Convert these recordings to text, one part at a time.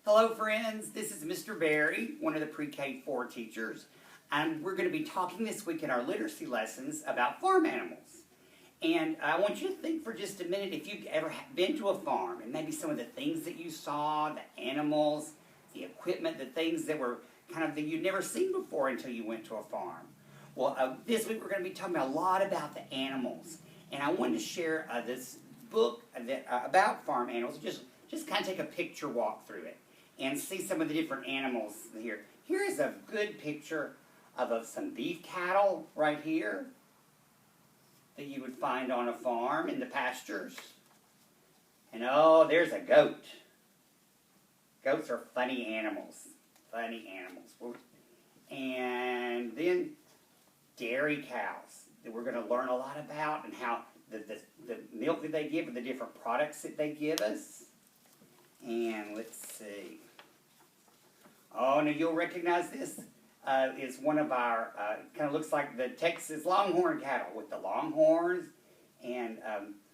Hello friends, this is Mr. Barry, one of the pre-K4 teachers, and we're going to be talking this week in our literacy lessons about farm animals. And I want you to think for just a minute if you've ever been to a farm and maybe some of the things that you saw, the animals, the equipment, the things that were kind of that you'd never seen before until you went to a farm. Well, this week we're going to be talking a lot about the animals, and I wanted to share this book about farm animals, just kind of take a picture walk through it and see some of the different animals here. Here is a good picture of some beef cattle right here that you would find on a farm in the pastures. And oh, there's a goat. Goats are funny animals. And then dairy cows that we're going to learn a lot about, and how the milk that they give and the different products that they give us. And let's see. Oh, now you'll recognize this. Is one of our, kind of looks like the Texas Longhorn cattle with the longhorns. And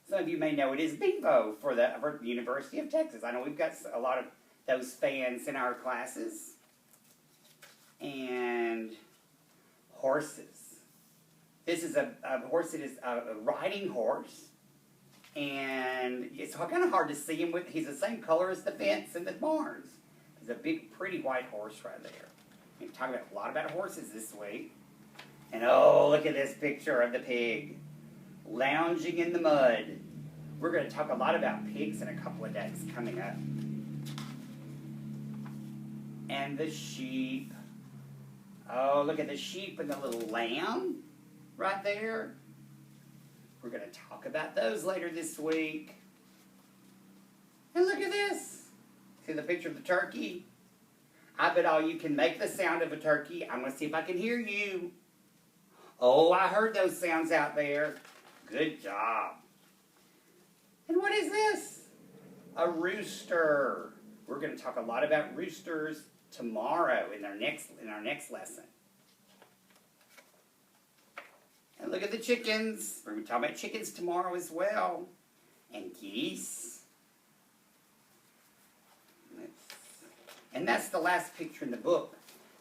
some of you may know it is Bevo for the University of Texas. I know we've got a lot of those fans in our classes. And horses. This is a horse that is a riding horse. And it's kind of hard to see him. He's the same color as the fence and the barns. He's a big, pretty white horse right there. We're talking a lot about horses this week. And oh, look at this picture of the pig lounging in the mud. We're going to talk a lot about pigs in a couple of days coming up. And the sheep. Oh, look at the sheep and the little lamb right there. We're going to talk about those later this week. And look at this. See the picture of the turkey? I bet all you can make the sound of a turkey. I'm going to see if I can hear you. Oh, I heard those sounds out there. Good job. And what is this? A rooster. We're going to talk a lot about roosters tomorrow in our next lesson. And look at the chickens. We're going to talk about chickens tomorrow as well. And geese. And that's the last picture in the book.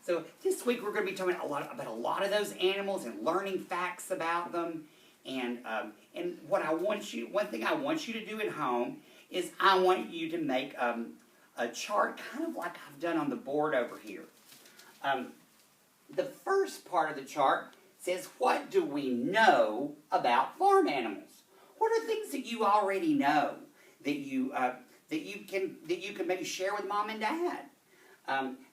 So this week we're going to be talking about a lot of those animals and learning facts about them. And one thing I want you to do at home is I want you to make a chart, kind of like I've done on the board over here. The first part of the chart says, what do we know about farm animals? What are things that you already know that you can maybe share with mom and dad?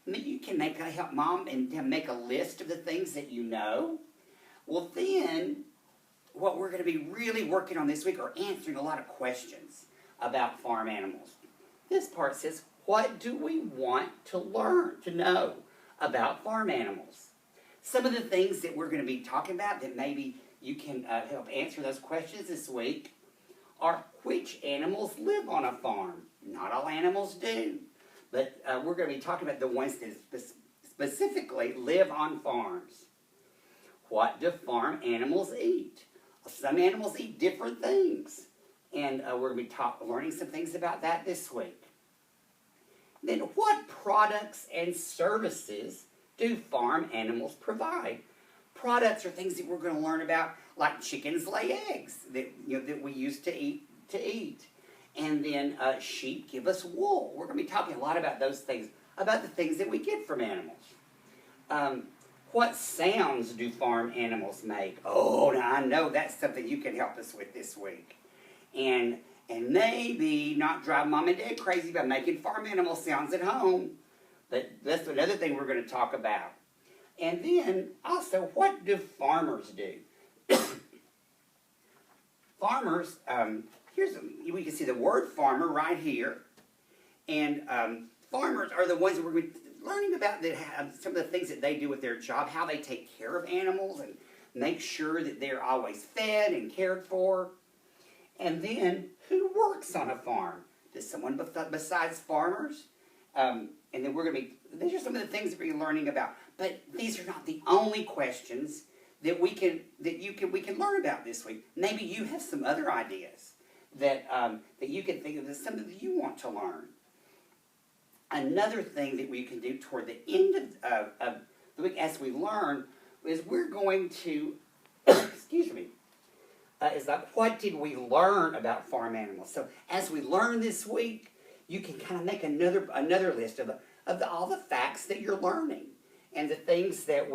Maybe you can help mom and make a list of the things that you know. Well, then what we're going to be really working on this week are answering a lot of questions about farm animals. This part says, what do we want to learn, to know about farm animals? Some of the things that we're going to be talking about that maybe you can help answer those questions this week are, which animals live on a farm? Not all animals do, but we're going to be talking about the ones that specifically live on farms. What do farm animals eat? Some animals eat different things, and we're going to be learning some things about that this week. Then, what products and services do farm animals provide? Products are things that we're going to learn about, like chickens lay eggs that we used to eat. And then sheep give us wool. We're going to be talking a lot about those things, about the things that we get from animals. What sounds do farm animals make? Oh, now I know that's something you can help us with this week. And maybe not drive mom and dad crazy by making farm animal sounds at home. But that's another thing we're going to talk about. And then, also, what do do? Farmers, we can see the word farmer right here. And farmers are the ones that we're learning about, that have some of the things that they do with their job, how they take care of animals and make sure that they're always fed and cared for. And then, who works on a farm? Does someone besides farmers? And then these are some of the things that we're learning about. But these are not the only questions that we can learn about this week. Maybe you have some other ideas that you can think of as something that you want to learn. another thing that we can do toward the end of the week as we learn is we're going to, excuse me, is like, what did we learn about farm animals? So as we learn this week, you can kind of make another list of all the facts that you're learning and the things that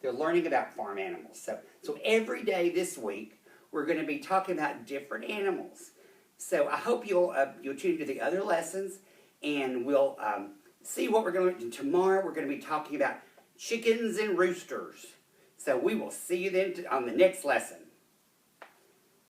they're learning about farm animals. So every day this week, we're going to be talking about different animals. So I hope you'll tune into the other lessons, and we'll see what we're going to do. Tomorrow we're going to be talking about chickens and roosters. So we will see you then on the next lesson.